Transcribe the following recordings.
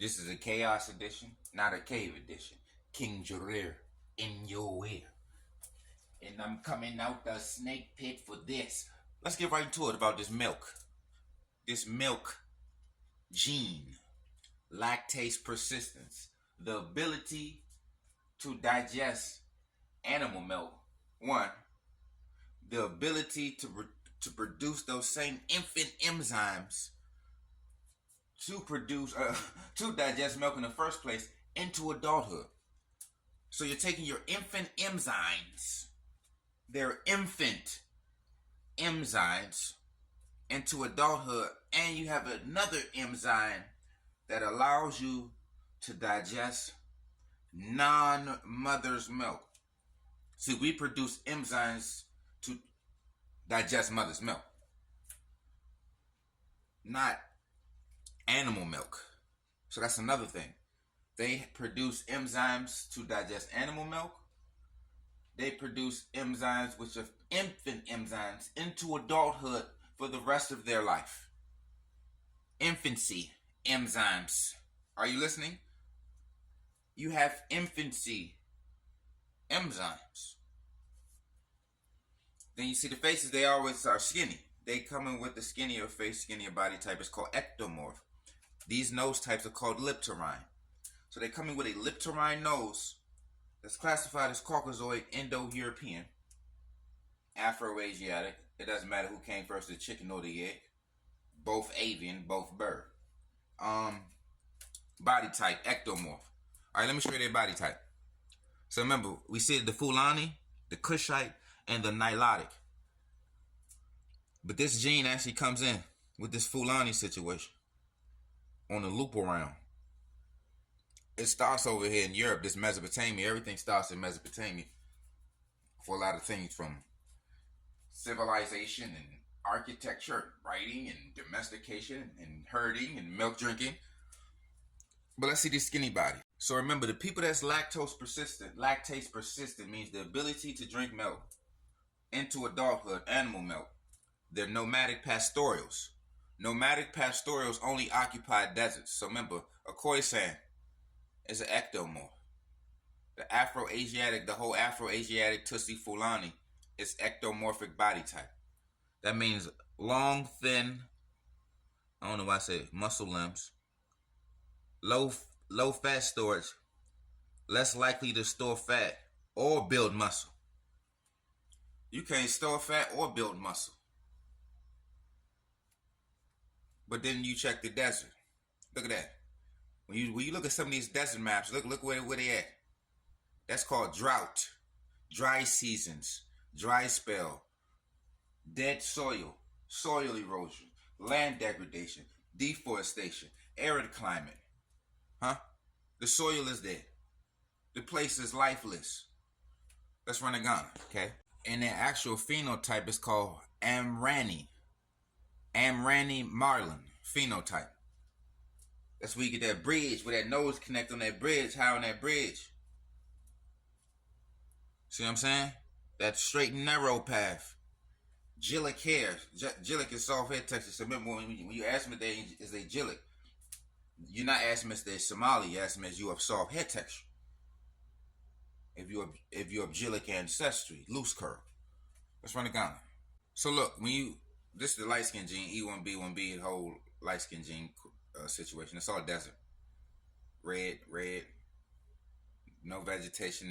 This is a chaos edition, not a cave edition. King Jareer in your ear. And I'm coming out the snake pit for this. Let's get right into it about this milk. This milk gene, lactase persistence, the ability to digest animal milk. One, the ability to produce those same infant enzymes to digest milk in the first place into adulthood. So you're taking your infant enzymes, they're infant enzymes, into adulthood, and you have another enzyme that allows you to digest non-mother's milk. See, we produce enzymes to digest mother's milk, not animal milk. So that's another thing. They produce enzymes to digest animal milk. They produce enzymes, which are infant enzymes, into adulthood for the rest of their life. Infancy enzymes. Are you listening? You have infancy enzymes. Then you see the faces, they always are skinny. They come in with the skinnier face, skinnier body type. It's called ectomorph. These nose types are called liptorine. So they come in with a liptorine nose that's classified as Caucasoid, Indo-European, Afro-Asiatic. It doesn't matter who came first, the chicken or the egg. Both avian, both bird. Body type, ectomorph. Alright, let me show you their body type. So remember, we said the Fulani, the Kushite, and the Nilotic. But this gene actually comes in with this Fulani situation on the loop around. It starts over here in Europe, this Mesopotamia. Everything starts in Mesopotamia for a lot of things, from civilization and architecture, writing and domestication and herding and milk drinking. But let's see this skinny body. So remember, the people that's lactase persistent means the ability to drink milk into adulthood, animal milk. They're nomadic pastorals. Nomadic pastorals only occupy deserts. So remember, a Khoisan is an ectomorph. The Afro-Asiatic, the whole Afro-Asiatic Tutsi Fulani is ectomorphic body type. That means long, thin, I don't know why I say muscle limbs, low fat storage, less likely to store fat or build muscle. You can't store fat or build muscle. But then you check the desert. Look at that. When you look at some of these desert maps, look where they at. That's called drought, dry seasons, dry spell, dead soil, soil erosion, land degradation, deforestation, arid climate. The soil is dead. The place is lifeless. Let's run a Ghana, okay? And their actual phenotype is called Amrani Marlin phenotype. That's where you get that bridge, where that nose connect on that bridge, high on that bridge. See what I'm saying? That straight and narrow path. Gillic hair. Gillic is soft hair texture. So remember, when you ask them if is they Gillic, you're not asking them if they're Somali. You ask them if you have soft hair texture. If you have Gillic ancestry, loose curl. Let's run a Ghana. So look, this is the light skin gene, E1B1B, the whole light skin gene situation. It's all desert. Red. No vegetation.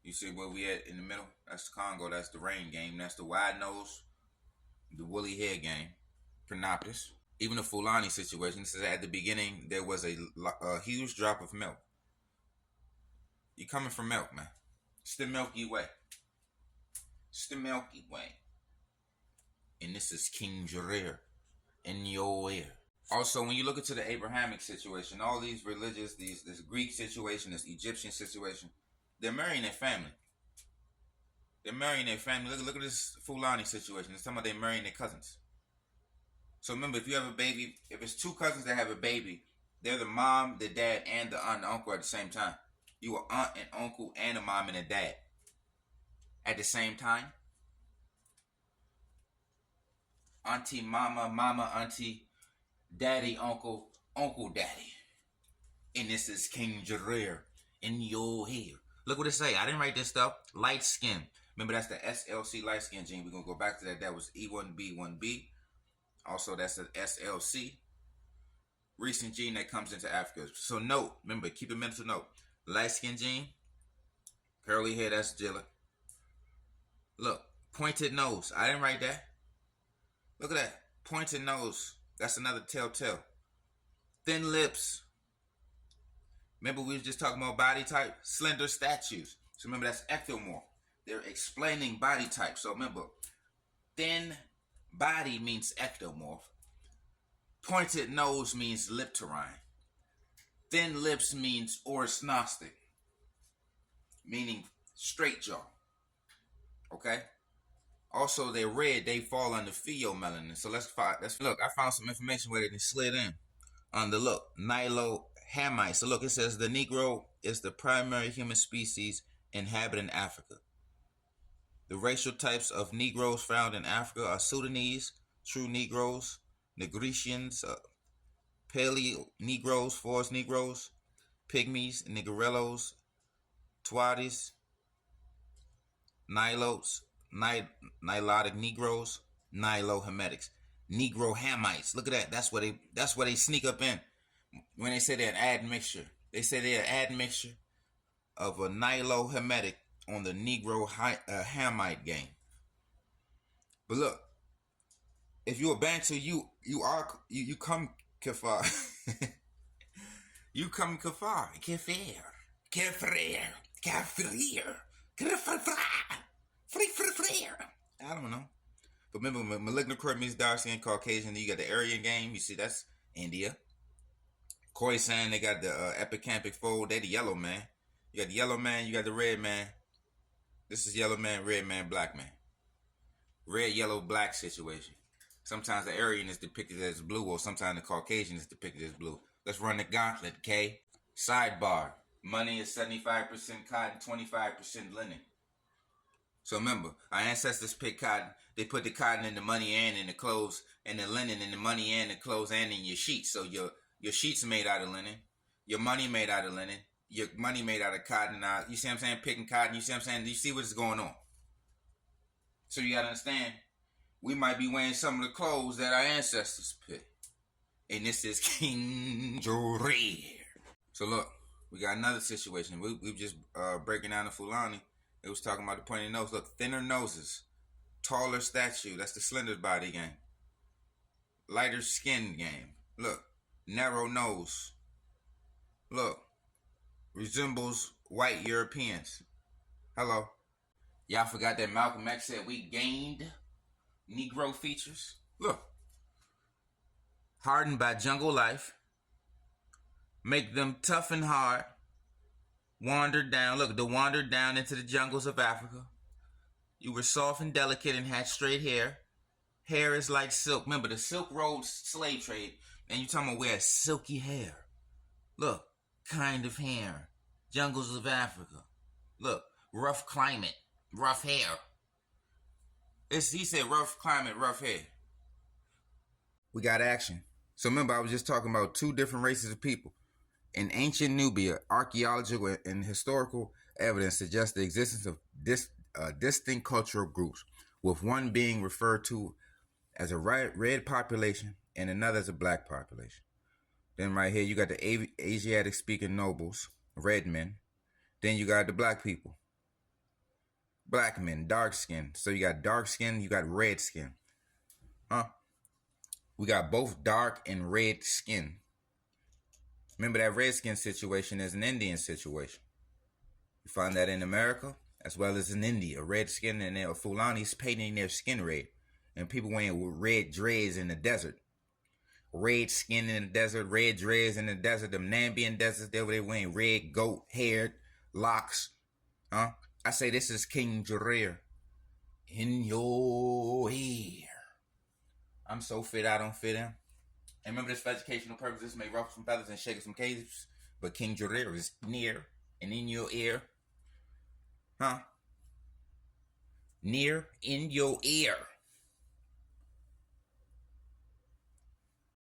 You see where we at in the middle? That's the Congo. That's the rain game. That's the wide nose, the woolly hair game. Prenopus. Even the Fulani situation. This is at the beginning. There was a huge drop of milk. You're coming from milk, man. It's the Milky Way. It's the Milky Way. And this is King Jareer in your ear. Also, when you look into the Abrahamic situation, all these religious, this Greek situation, this Egyptian situation, they're marrying their family. Look at this Fulani situation. It's talking about they're marrying their cousins. So remember, if you have a baby, if it's two cousins that have a baby, they're the mom, the dad, and the aunt and uncle at the same time. You are aunt and uncle and a mom and a dad at the same time. Auntie, mama, auntie. daddy, uncle, uncle daddy. And this is King Jareer in your hair. Look what it say. I didn't write this stuff. Light skin. Remember, that's the SLC light skin gene. We're going to go back to that. That was E1B1B. Also, that's the SLC recent gene that comes into Africa. So note, remember, keep a mental note. Light skin gene, curly hair, that's Jilla. Look, pointed nose. I didn't write that. Look at that. Pointed nose. That's another telltale. Thin lips. Remember, we were just talking about body type? Slender statues. So remember, that's ectomorph. They're explaining body type. So remember, thin body means ectomorph. Pointed nose means leptorine. Thin lips means orosnostic, meaning straight jaw. Okay? Also, they're red. They fall under pheomelanin. So let's look. I found some information where they slid in on the look. Nilohamite. So look, it says the Negro is the primary human species inhabiting Africa. The racial types of Negroes found in Africa are Sudanese, true Negroes, Negritians, Paleo Negroes, Forest Negroes, Pygmies, Negrellos, Twadis, Nilotes, Nilotic Negroes, Nilohamites, Negro Hamites. Look at that. That's where they sneak up in when they say they're an admixture. They say they're an admixture of a Nilohamitic on the Negro Hamite game. But look, if you're a Bantu, you come Kafar. You come Kafar. Kafir. I don't know. But remember, malignant Kurt means dark skin, Caucasian. Then you got the Aryan game. You see, that's India. Khoisan, they got the epicampic fold. They the yellow man. You got the yellow man, you got the red man. This is yellow man, red man, black man. Red, yellow, black situation. Sometimes the Aryan is depicted as blue, or sometimes the Caucasian is depicted as blue. Let's run the gauntlet, K. Sidebar. Money is 75% cotton, 25% linen. So remember, our ancestors picked cotton. They put the cotton in the money and in the clothes, and the linen in the money and the clothes and in your sheets. So your sheets made out of linen. Your money made out of linen. Your money made out of cotton. Now, you see what I'm saying? Picking cotton. You see what I'm saying? You see what's going on? So you got to understand, we might be wearing some of the clothes that our ancestors picked. And this is King Jareer. So look, we got another situation. We just breaking down the Fulani. It was talking about the pointed nose. Look, thinner noses, taller statue. That's the slender body game. Lighter skin game. Look, narrow nose. Look, resembles white Europeans. Hello. Y'all forgot that Malcolm X said we gained Negro features? Look. Hardened by jungle life. Make them tough and hard. Wandered down. Look, they wandered down into the jungles of Africa. You were soft and delicate and had straight hair. Hair is like silk. Remember the Silk Road slave trade. And you talking about we had silky hair. Look, kind of hair. Jungles of Africa. Look, rough climate. Rough hair. He said rough climate, rough hair. We got action. So remember, I was just talking about two different races of people. In ancient Nubia, archaeological and historical evidence suggests the existence of distinct cultural groups, with one being referred to as a red population and another as a black population. Then right here, you got the Asiatic-speaking nobles, red men. Then you got the black people. Black men, dark skin. So you got dark skin, you got red skin. We got both dark and red skin. Remember that red skin situation is an Indian situation. You find that in America as well as in India. Red skin and their Fulanis painting their skin red. And people wearing red dreads in the desert. Red skin in the desert, red dreads in the desert. The Nambian deserts, they were wearing red goat haired locks. I say this is King Jareer. In your ear. I'm so fit I don't fit in. And remember this for educational purposes may ruffle some feathers and shake some caves. But King Jareer is near and in your ear. Near in your ear.